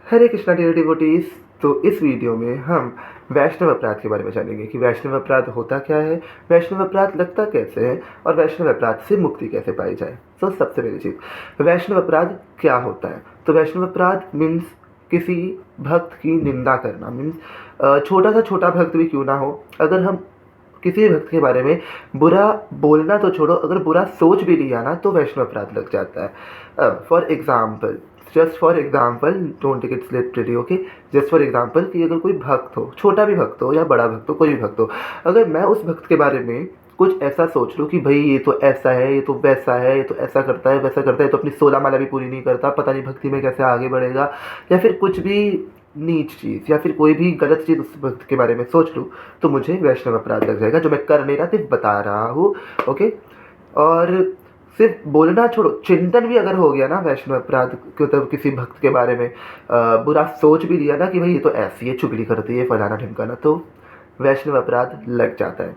हरे Krishna dear devotees. तो इस video में हम वैष्णव अपराध के बारे में जानेंगे कि वैष्णव अपराध होता क्या है, वैष्णव अपराध लगता कैसे है और वैष्णव अपराध से मुक्ति कैसे पाई जाए। तो सबसे पहली चीज़, वैष्णव अपराध क्या होता है। तो वैष्णव अपराध मीन्स किसी भक्त की निंदा करना। मीन्स छोटा सा छोटा भक्त भी क्यों ना हो, अगर हम किसी भक्त के बारे में बुरा बोलना तो छोड़ो, अगर बुरा सोच भी लिया ना तो वैष्णव अपराध लग जाता है। अब for example, just for example, don't take it literally, okay. Just for example कि अगर कोई भक्त हो, छोटा भी भक्त हो या बड़ा भक्त हो, कोई भी भक्त हो, अगर मैं उस भक्त के बारे में कुछ ऐसा सोच लूँ कि भाई ये तो ऐसा है, ये तो वैसा है, ये तो ऐसा करता है, वैसा करता है, तो अपनी 16 माला भी पूरी नहीं करता, पता नहीं भक्ति में कैसे आगे बढ़ेगा, या फिर कुछ भी नीच चीज़ या फिर कोई भी गलत चीज़ उस भक्त के बारे में सोच लूँ, तो मुझे वैष्णव अपराध लग जाएगा, जो मैं कर नहीं रहा, सिर्फ बता रहा हूँ, ओके। और सिर्फ बोलना छोड़ो, चिंतन भी अगर हो गया ना वैष्णव अपराध, मतलब किसी भक्त के बारे में बुरा सोच भी लिया ना कि भाई ये तो ऐसी है, चुगली करती है, फलाना ढिमकाना, तो वैष्णव अपराध लग जाता है।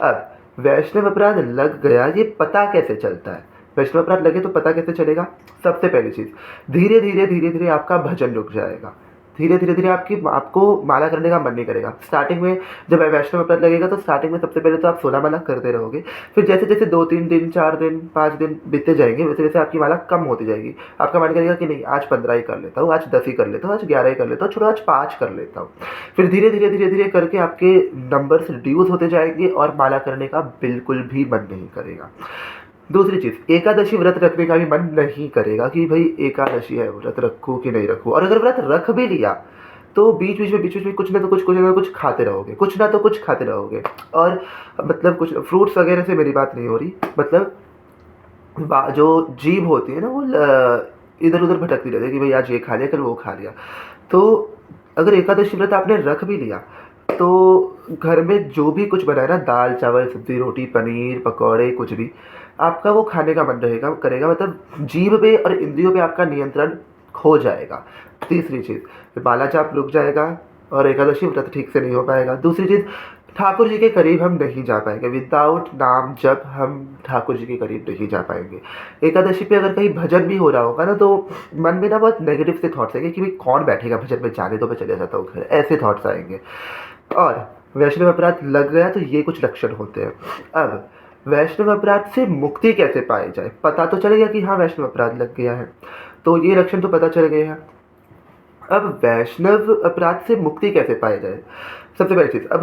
अब वैष्णव अपराध लग गया, ये पता कैसे चलता है। वैष्णव अपराध लगे तो पता कैसे चलेगा। सबसे पहली चीज़, धीरे धीरे धीरे धीरे आपका भजन रुक जाएगा, धीरे धीरे धीरे आपको माला करने का मन नहीं करेगा। स्टार्टिंग में जब वैष्णव अपराध लगेगा तो स्टार्टिंग में सबसे पहले तो आप 16 माला करते रहोगे, फिर जैसे जैसे 2-3 दिन, 4 दिन, 5 दिन बीतते जाएंगे, वैसे वैसे आपकी माला कम होती जाएगी। आपका मन करेगा कि नहीं, आज 15 ही कर लेता हूँ, आज 10 ही कर लेता हूँ, आज 11 ही कर लेता हूँ, छोड़ो आज 5 कर लेता हूँ। फिर धीरे धीरे धीरे धीरे करके आपके नंबर्स रिड्यूस होते जाएंगे और माला करने का बिल्कुल भी मन नहीं करेगा। दूसरी चीज़, एकादशी व्रत रखने का भी मन नहीं करेगा कि भाई एकादशी है, व्रत रखूँ कि नहीं रखूँ। और अगर व्रत रख भी लिया तो बीच बीच में कुछ ना तो कुछ खाते रहोगे, कुछ ना तो कुछ खाते रहोगे। और मतलब कुछ फ्रूट्स वगैरह से मेरी बात नहीं हो रही, मतलब जो जीभ होती है ना वो इधर उधर भटकती रहती है कि भाई आज ये खा लिया, कल वो खा लिया। तो अगर एकादशी व्रत आपने रख भी लिया तो घर में जो भी कुछ बनाया ना, दाल चावल सब्जी रोटी पनीर पकौड़े कुछ भी, आपका वो खाने का मन रहेगा करेगा, मतलब जीभ पे और इंद्रियों पे आपका नियंत्रण खो जाएगा। तीसरी चीज़, माला जाप रुक जाएगा और एकादशी व्रत ठीक से नहीं हो पाएगा। दूसरी चीज़, ठाकुर जी के करीब हम नहीं जा पाएंगे, विदाउट नाम जब हम ठाकुर जी के करीब नहीं जा पाएंगे। एकादशी पे अगर कहीं भजन भी हो रहा होगा ना तो मन में ना बहुत नेगेटिव से थॉट्स आएंगे कि भाई कौन बैठेगा भजन में, जाने दो मैं चले जाता हूँ घर, ऐसे थॉट्स आएंगे। और वैष्णव अपराध लग गया तो ये कुछ लक्षण होते हैं। अब वैष्णव अपराध से मुक्ति कैसे पाई जाए। पता तो चल गया कि हाँ वैष्णव अपराध लग गया है, तो ये लक्षण तो पता चल गए हैं। अब वैष्णव अपराध से मुक्ति कैसे पाई जाए। सबसे पहली चीज़, अब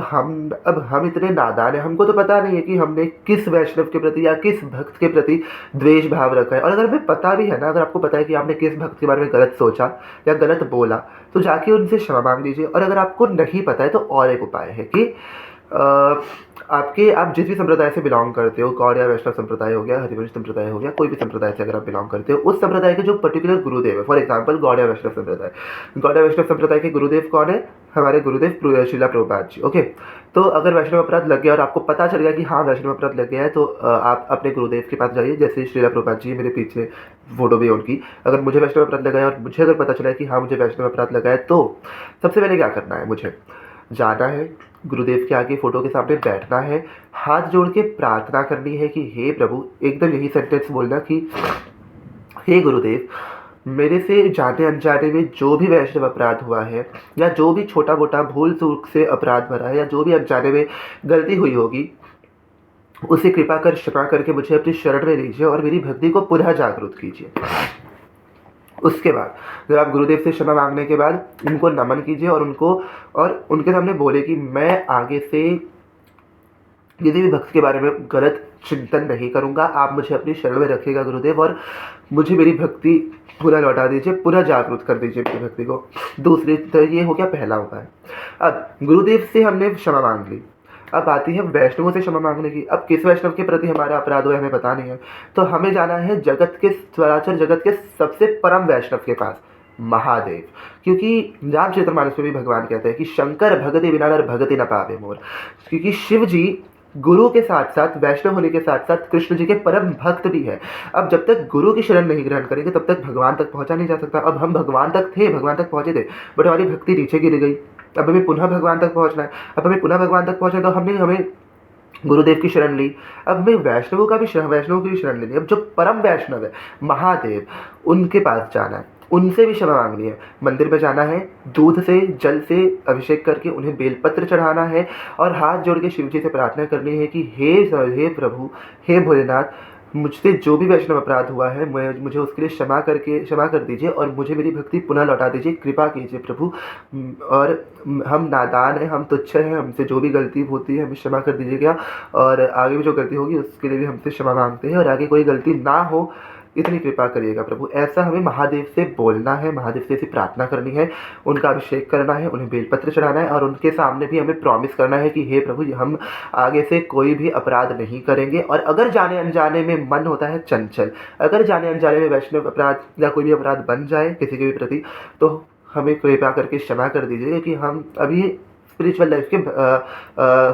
हम इतने नादान हैं, हमको तो पता नहीं है कि हमने किस वैष्णव के प्रति या किस भक्त के प्रति द्वेष भाव रखा है। और अगर हमें पता भी है ना, अगर आपको पता है कि आपने किस भक्त के बारे में गलत सोचा या गलत बोला, तो जाके उनसे क्षमा मांग लीजिए। और अगर आपको नहीं पता है तो और एक उपाय है कि आप जिस भी संप्रदाय से बिलोंग करते हो, गौड़ या वैष्णव संप्रदाय हो गया, हरिवंश संप्रदाय हो गया, कोई भी संप्रदाय से अगर आप बिलोंग करते हो, उस संप्रदाय के जो पर्टिकुलर गुरुदेव है, फॉर एग्जांपल गौड़ या वैष्णव संप्रदाय, गौड़ या वैष्णव संप्रदाय के गुरुदेव कौन है, हमारे गुरुदेव श्रीला प्रभुपाद जी, ओके। तो अगर वैष्णव अपराध लग गया और आपको पता चल गया कि हाँ वैष्णव अपराध लग गया है, तो आप अपने गुरुदेव के पास जाइए। जैसे श्रीला प्रभुपाद जी, मेरे पीछे फोटो भी है उनकी। अगर मुझे वैष्णव अपराध लगा है और मुझे अगर पता चला है कि हाँ मुझे वैष्णव अपराध लगा है, तो सबसे पहले क्या करना है, मुझे जाना है गुरुदेव के आगे, फोटो के सामने बैठना है, हाथ जोड़ के प्रार्थना करनी है कि हे प्रभु, एकदम यही सेंटेंस बोलना कि हे गुरुदेव, मेरे से जाने अनजाने में जो भी वैष्णव अपराध हुआ है या जो भी छोटा मोटा भूल चूक से अपराध भरा है या जो भी अनजाने में गलती हुई होगी, उसे कृपा कर क्षमा करके मुझे अपनी शरण में लीजिए और मेरी भक्ति को पुनः जागृत कीजिए। उसके बाद जब आप गुरुदेव से क्षमा मांगने के बाद उनको नमन कीजिए और उनके सामने बोले कि मैं आगे से किसी भी भक्त के बारे में गलत चिंतन नहीं करूंगा, आप मुझे अपनी शरण में रखिएगा गुरुदेव, और मुझे मेरी भक्ति पुनः लौटा दीजिए, पुनः जागृत कर दीजिए मेरी भक्ति को। दूसरी, तो ये हो गया पहला उपाय। अब गुरुदेव से हमने क्षमा मांग ली, अब आती है वैष्णवों से क्षमा मांगने की। अब किस वैष्णव के प्रति हमारा अपराध हुआ हमें पता नहीं है, तो हमें जाना है जगत के चराचर जगत के सबसे परम वैष्णव के पास, महादेव। क्योंकि रामचरितमानस में भी भगवान कहते हैं कि शंकर भगति बिना नर भगति न पावे मोर। क्योंकि शिव जी गुरु के साथ साथ, वैष्णव होने के साथ साथ कृष्ण जी के परम भक्त भी है। अब जब तक गुरु की शरण नहीं ग्रहण करेंगे तब तक भगवान तक पहुंचा नहीं जा सकता। अब हम भगवान तक थे, भगवान तक पहुंचे थे, बट हमारी भक्ति नीचे गिर गई। अब हमें पुनः भगवान तक पहुंचना है। अब हमें पुनः भगवान तक पहुंचना है तो हमें गुरुदेव की शरण ली। अब हमें वैष्णवों की भी शरण लेनी है। अब जो परम वैष्णव है महादेव, उनके पास जाना है, उनसे भी क्षमा मांगनी है। मंदिर में जाना है, दूध से जल से अभिषेक करके उन्हें बेलपत्र चढ़ाना है और हाथ जोड़ के शिव जी से प्रार्थना करनी है कि हे प्रभु, हे भोलेनाथ, मुझसे जो भी वैष्णव अपराध हुआ है मुझे उसके लिए क्षमा कर दीजिए और मुझे मेरी भक्ति पुनः लौटा दीजिए, कृपा कीजिए प्रभु। और हम नादान हैं, हम तुच्छ हैं, हमसे जो भी गलती होती है हमें क्षमा कर दीजिएगा और आगे भी जो गलती होगी उसके लिए भी हमसे क्षमा मांगते हैं और आगे कोई गलती ना हो इतनी कृपा करिएगा प्रभु। ऐसा हमें महादेव से बोलना है, महादेव से ऐसी प्रार्थना करनी है, उनका अभिषेक करना है, उन्हें बेलपत्र चढ़ाना है और उनके सामने भी हमें प्रॉमिस करना है कि हे प्रभु, हम आगे से कोई भी अपराध नहीं करेंगे। और अगर जाने अनजाने में मन होता है चंचल, अगर जाने अनजाने में वैष्णव अपराध या कोई भी अपराध बन जाए किसी के भी प्रति, तो हमें कृपा करके क्षमा कर दीजिए कि हम अभी स्पिरिचुअल लाइफ के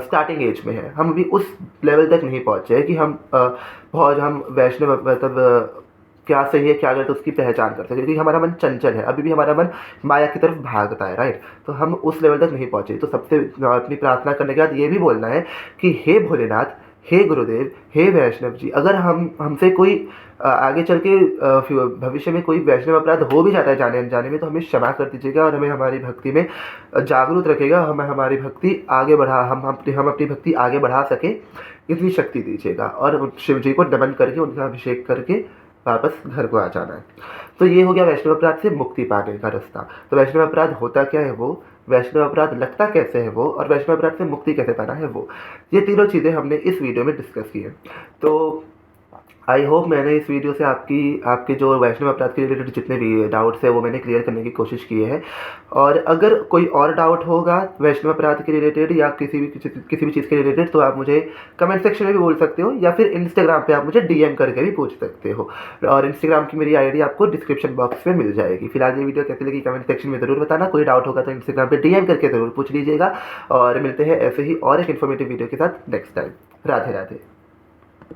स्टार्टिंग एज में है, हम अभी उस लेवल तक नहीं पहुँचे कि हम हम वैष्णव मतलब क्या सही है क्या गलत उसकी पहचान करते हैं, क्योंकि हमारा मन चंचल है, अभी भी हमारा मन माया की तरफ भागता है, राइट। तो हम उस लेवल तक नहीं पहुँचे। तो सबसे अपनी प्रार्थना करने के बाद ये भी बोलना है कि हे भोलेनाथ, हे गुरुदेव, हे वैष्णव जी, अगर हमसे कोई आगे चल के भविष्य में कोई वैष्णव अपराध हो भी जाता है जाने अनजाने में, तो हमें क्षमा कर दीजिएगा और हमें हमारी भक्ति में जागरूक रखेगा, हमें हमारी भक्ति आगे बढ़ा हम अपनी भक्ति आगे बढ़ा सकें, इतनी शक्ति दीजिएगा। और शिव जी को नमन करके उनका अभिषेक करके वापस घर को आ जाना है। तो ये हो गया वैष्णव अपराध से मुक्ति पाने का रास्ता। तो वैष्णव अपराध होता क्या है वो, वैष्णव अपराध लगता कैसे है वो, और वैष्णव अपराध से मुक्ति कैसे पाना है वो, ये तीनों चीज़ें हमने इस वीडियो में डिस्कस की है। तो आई होप मैंने इस वीडियो से आपके जो वैष्णव अपराध के रिलेटेड जितने भी डाउट्स हैं वो मैंने क्लियर करने की कोशिश की है। और अगर कोई और डाउट होगा वैष्णव अपराध के रिलेटेड या किसी भी चीज़ के रिलेटेड, तो आप मुझे कमेंट सेक्शन में भी बोल सकते हो या फिर इंस्टाग्राम पे आप मुझे डीएम करके भी पूछ सकते हो। और इंस्टाग्राम की मेरी आईडी आपको डिस्क्रिप्शन बॉक्स में मिल जाएगी। फिलहाल ये वीडियो कैसी लगी कमेंट सेक्शन में ज़रूर बताना। कोई डाउट होगा तो इंस्टाग्राम पर डीएम करके ज़रूर पूछ लीजिएगा। और मिलते हैं ऐसे ही और एक इन्फॉर्मेटिव वीडियो के साथ नेक्स्ट टाइम। राधे राधे।